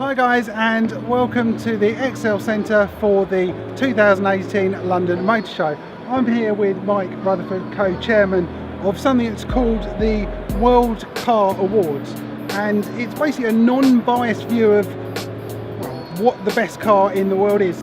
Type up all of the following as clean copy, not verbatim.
Hi guys, and welcome to the Excel Centre for the 2018 London Motor Show. I'm here with Mike Rutherford, co-chairman of something that's called the World Car Awards, and it's basically a non-biased view of what the best car in the world is.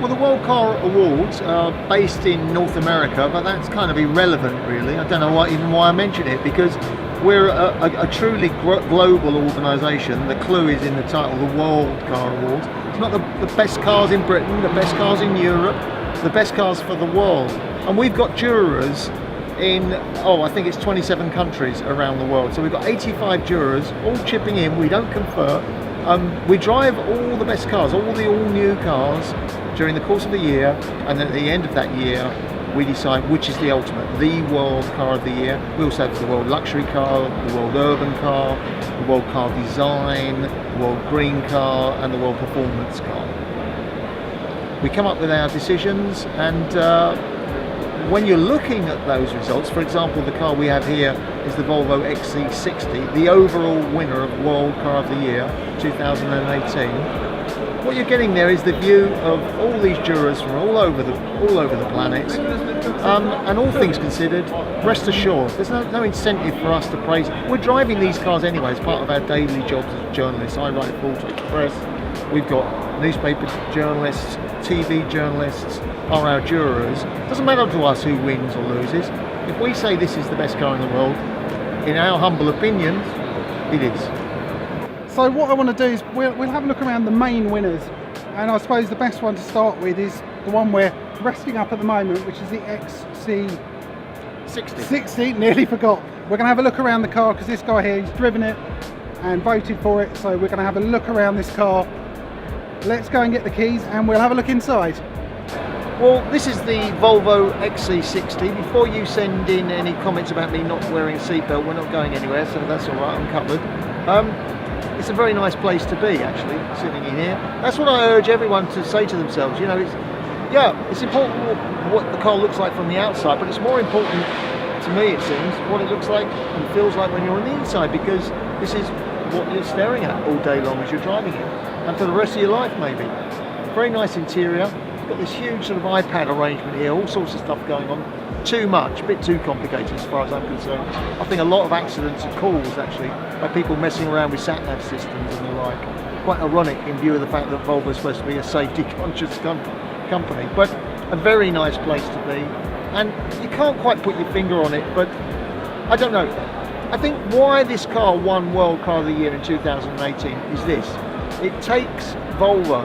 Well, the World Car Awards are based in North America, but that's kind of irrelevant really. I don't know why I mention it, because we're a truly global organisation. The clue is in the title, the World Car Awards. It's not the best cars in Britain, the best cars in Europe, the best cars for the world. And we've got jurors in, I think it's 27 countries around the world. So we've got 85 jurors all chipping in. We don't confer. We drive all the best cars, all the all-new cars during the course of the year, and then at the end of that year we decide which is the ultimate, the World Car of the Year. We also have the World Luxury Car, the World Urban Car, the World Car Design, the World Green Car, and the World Performance Car. We come up with our decisions, and when you're looking at those results, for example, the car we have here is the Volvo Xc60, the overall winner of World Car of the Year 2018. What you're getting there is the view of all these jurors from all over the planet, and all things considered, rest assured, there's no incentive for us to praise. We're driving these cars anyway as part of our daily jobs as journalists. I write for Auto Express. We've got newspaper journalists, TV journalists are our jurors. It doesn't matter to us who wins or loses. If we say this is the best car in the world, in our humble opinion, it is. So what I want to do is we'll have a look around the main winners, and I suppose the best one to start with is the one we're resting up at the moment, which is the Xc60. Nearly forgot. We're going to have a look around the car because this guy here, he's driven it and voted for it, so we're going to have a look around this car. Let's go and get the keys and we'll have a look inside. Well, this is the Volvo Xc60. Before you send in any comments about me not wearing a seatbelt, we're not going anywhere, so that's all right, I'm covered. It's a very nice place to be, actually, sitting in here. That's what I urge everyone to say to themselves. You know, it's important what the car looks like from the outside, but it's more important, to me it seems, what it looks like and feels like when you're on the inside, because this is what you're staring at all day long as you're driving it, and for the rest of your life maybe. Very nice interior. It's got this huge sort of iPad arrangement here, all sorts of stuff going on. Too much, a bit too complicated as far as I'm concerned. I think a lot of accidents are caused actually by people messing around with sat-nav systems and the like. Quite ironic in view of the fact that Volvo is supposed to be a safety-conscious company, but a very nice place to be. And you can't quite put your finger on it, but I don't know. I think why this car won World Car of the Year in 2018 is this. It takes Volvo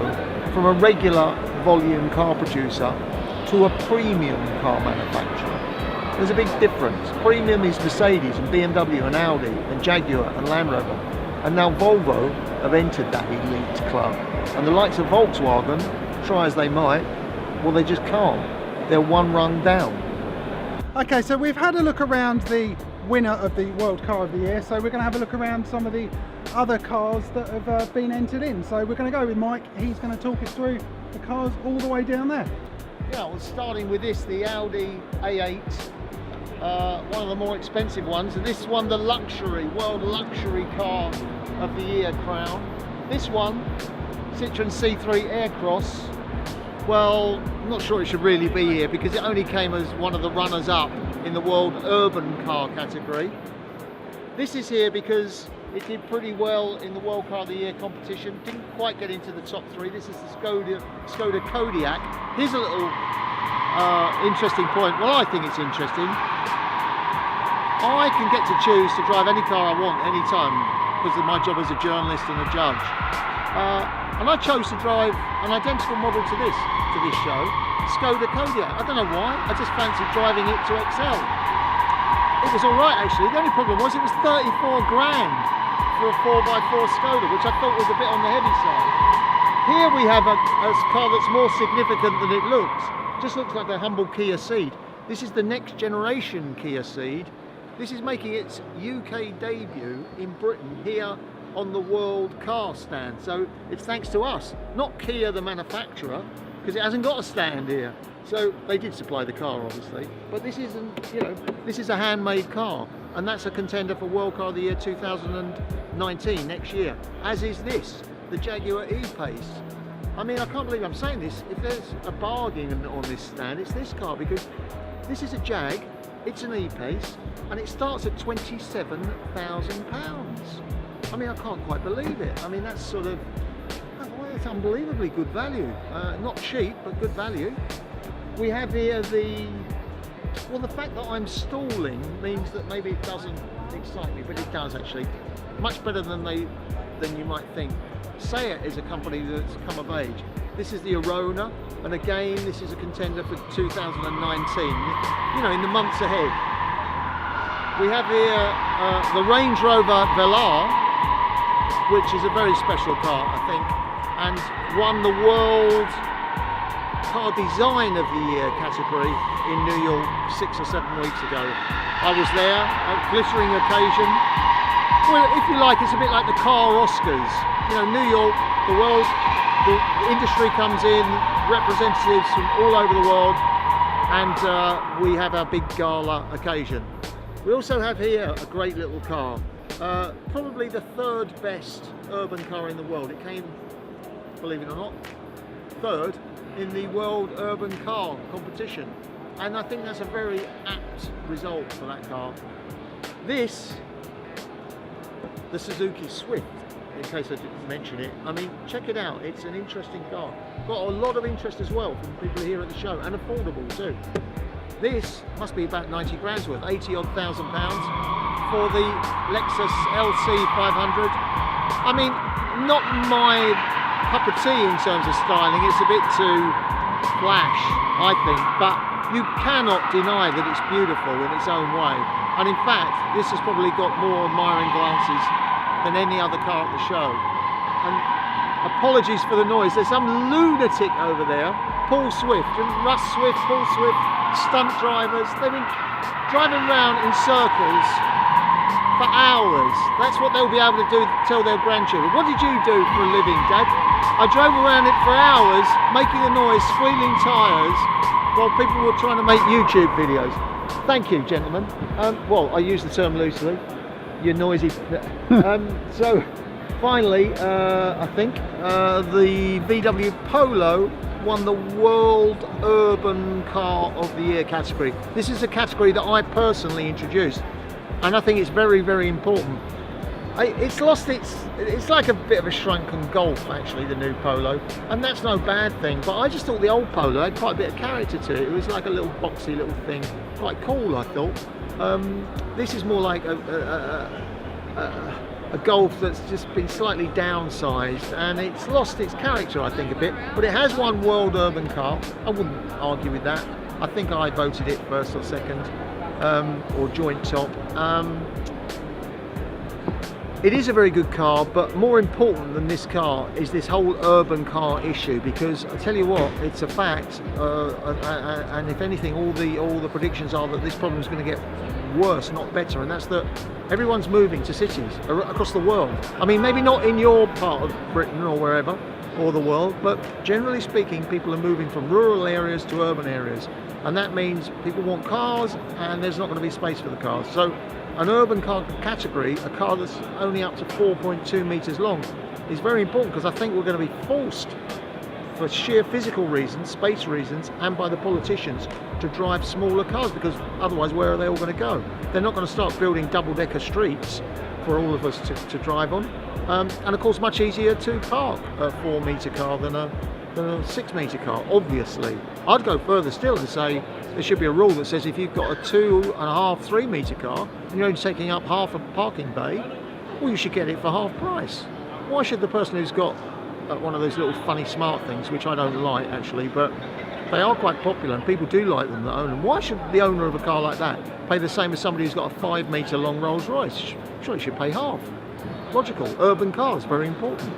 from a regular volume car producer to a premium car manufacturer. There's a big difference. Premium is Mercedes and BMW and Audi and Jaguar and Land Rover. And now Volvo have entered that elite club. And the likes of Volkswagen, try as they might, well, they just can't. They're one rung down. Okay, so we've had a look around the winner of the World Car of the Year, so we're going to have a look around some of the other cars that have been entered in. So we're going to go with Mike. He's going to talk us through the cars all the way down there. Yeah, well, starting with this, the Audi A8, one of the more expensive ones, and this won the World Luxury Car of the Year crown. This one, Citroen C3 Aircross, well, I'm not sure it should really be here because it only came as one of the runners-up in the World Urban Car category. This is here because it did pretty well in the World Car of the Year competition, didn't quite get into the top three. This is the Skoda Kodiaq. Here's a little interesting point. Well, I think it's interesting. I can get to choose to drive any car I want anytime because of my job as a journalist and a judge. And I chose to drive an identical model to this show, Skoda Kodiaq. I don't know why, I just fancied driving it to excel. It was all right actually. The only problem was it was 34 grand for a 4x4 Skoda, which I thought was a bit on the heavy side. Here we have a car that's more significant than it looks. Just looks like a humble Kia Cee'd. This is the next generation Kia Cee'd. This is making its UK debut in Britain here on the world car stand. So it's thanks to us, not Kia the manufacturer, because it hasn't got a stand here. So they did supply the car, obviously, but this isn't, you know, this is a handmade car, and that's a contender for World Car of the Year 2019 next year, as is this, the Jaguar Eve Pace. I mean, I can't believe I'm saying this. If there's a bargain on this stand, it's this car, because this is a Jag, it's an E-Pace, and it starts at £27,000. I mean, I can't quite believe it. I mean, that's sort of, that's unbelievably good value. Not cheap, but good value. We have here the fact that I'm stalling means that maybe it doesn't excite me, but it does actually. Much better than you might think. Cee'D is a company that's come of age. This is the Arona, and again, this is a contender for 2019, you know, in the months ahead. We have here the Range Rover Velar, which is a very special car, I think, and won the World Car Design of the Year category in New York 6 or 7 weeks ago. I was there, a glittering occasion. Well, if you like, it's a bit like the car Oscars. You know, New York, the industry comes in, representatives from all over the world, and we have our big gala occasion. We also have here a great little car, probably the 3rd best urban car in the world. It came, believe it or not, 3rd in the World Urban Car competition, and I think that's a very apt result for that car. This, the Suzuki Swift, in case I didn't mention it, I mean, check it out, it's an interesting car. Got a lot of interest as well from people here at the show, and affordable too. This must be about 90 grand's worth, 80 odd thousand pounds for the Lexus LC 500. I mean, not my cup of tea in terms of styling, it's a bit too flash, I think, but you cannot deny that it's beautiful in its own way. And in fact, this has probably got more admiring glances than any other car at the show. And apologies for the noise, there's some lunatic over there, Paul Swift, and Russ Swift, Paul Swift, stunt drivers, they've been driving around in circles for hours. That's what they'll be able to do, tell their grandchildren. What did you do for a living, Dad? I drove around it for hours, making a noise, squealing tyres, while people were trying to make YouTube videos. Thank you, gentlemen. Well, I use the term loosely. You're noisy. So, finally, I think, the VW Polo won the World Urban Car of the Year category. This is a category that I personally introduced, and I think it's very, very important. It's lost it's like a bit of a shrunken Golf, actually, the new Polo, and that's no bad thing, but I just thought the old Polo had quite a bit of character to it. It was like a little boxy little thing, quite cool, I thought. This is more like a Golf that's just been slightly downsized, and it's lost its character, I think, a bit, but it has won World Urban Car. I wouldn't argue with that. I think I voted it first or second, or joint top. It is a very good car, but more important than this car is this whole urban car issue, because I tell you what, it's a fact, and if anything, all the predictions are that this problem is going to get worse, not better, and that's that everyone's moving to cities across the world. I mean, maybe not in your part of Britain or wherever, or the world, but generally speaking, people are moving from rural areas to urban areas, and that means people want cars, and there's not going to be space for the cars. So an urban car category, a car that's only up to 4.2 meters long, is very important, because I think we're going to be forced, for sheer physical reasons, space reasons, and by the politicians, to drive smaller cars, because otherwise where are they all going to go? They're not going to start building double-decker streets for all of us to drive on, and of course much easier to park a 4-meter car than a 6-meter car, obviously. I'd go further still and say there should be a rule that says if you've got a 2.5, 3-meter car and you're only taking up half a parking bay, well, you should get it for half price. Why should the person who's got one of those little funny smart things, which I don't like actually, but they are quite popular and people do like them that own them, why should the owner of a car like that pay the same as somebody who's got a 5-meter long Rolls Royce? Sure, he should pay half. Logical. Urban cars, very important.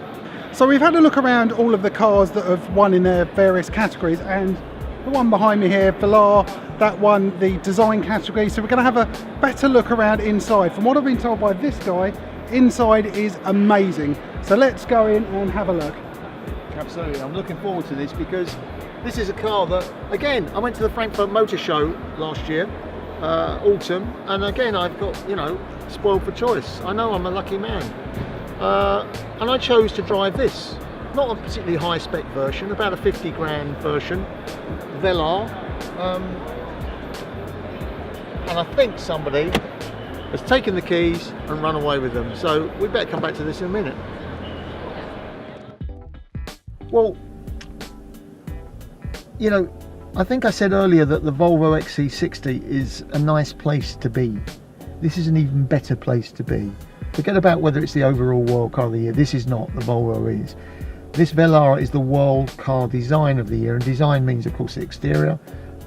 So we've had a look around all of the cars that have won in their various categories, and the one behind me here, Velar, that won the design category. So we're going to have a better look around inside. From what I've been told by this guy, Inside is amazing. So let's go in and have a look. Absolutely, I'm looking forward to this because this is a car that, again, I went to the Frankfurt Motor Show last year, autumn, and again I've got, you know, spoiled for choice. I know I'm a lucky man. And I chose to drive this. Not a particularly high spec version, about a 50 grand version, Velar. And I think somebody has taken the keys and run away with them. So we better come back to this in a minute. Well, you know, I think I said earlier that the Volvo XC60 is a nice place to be. This is an even better place to be. Forget about whether it's the overall World Car of the Year. This is not, the Volvo is. This Velar is the World Car Design of the Year, and design means, of course, the exterior,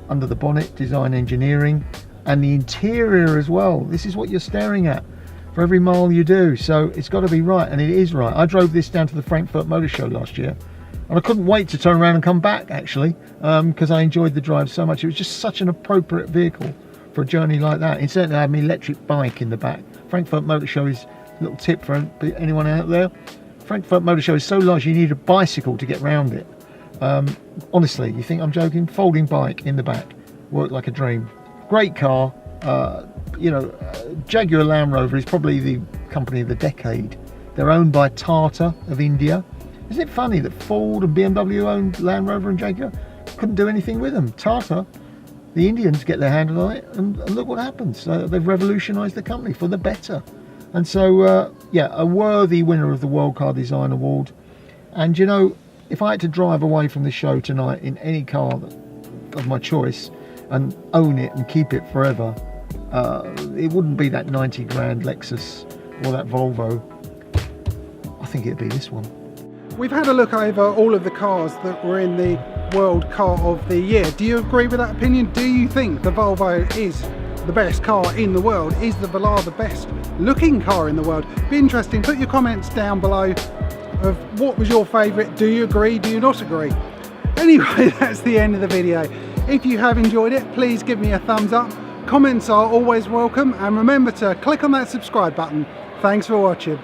under the bonnet, design engineering, and the interior as well. This is what you're staring at for every mile you do, so it's got to be right, and it is right. I drove this down to the Frankfurt Motor Show last year, and I couldn't wait to turn around and come back, actually, because I enjoyed the drive so much. It was just such an appropriate vehicle for a journey like that. Incidentally, I had my electric bike in the back. Frankfurt Motor Show is, a little tip for anyone out there, Frankfurt Motor Show is so large you need a bicycle to get round it. Honestly, you think I'm joking? Folding bike in the back, worked like a dream. Great car. You know, Jaguar Land Rover is probably the company of the decade. They're owned by Tata of India. Isn't it funny that Ford and BMW owned Land Rover and Jaguar? Couldn't do anything with them. Tata, the Indians, get their hand on it, and look what happens. They've revolutionised the company for the better. And so, yeah, a worthy winner of the World Car Design Award. And you know, if I had to drive away from the show tonight in any car of my choice and own it and keep it forever, it wouldn't be that 90 grand Lexus or that Volvo. I think it'd be this one. We've had a look over all of the cars that were in the World Car of the Year. Do you agree with that opinion? Do you think the Volvo is the best car in the world? Is the Velar the best looking car in the world? Be interesting. Put your comments down below of what was your favourite. Do you agree? Do you not agree? Anyway, that's the end of the video. If you have enjoyed it, please give me a thumbs up. Comments are always welcome, and remember to click on that subscribe button. Thanks for watching.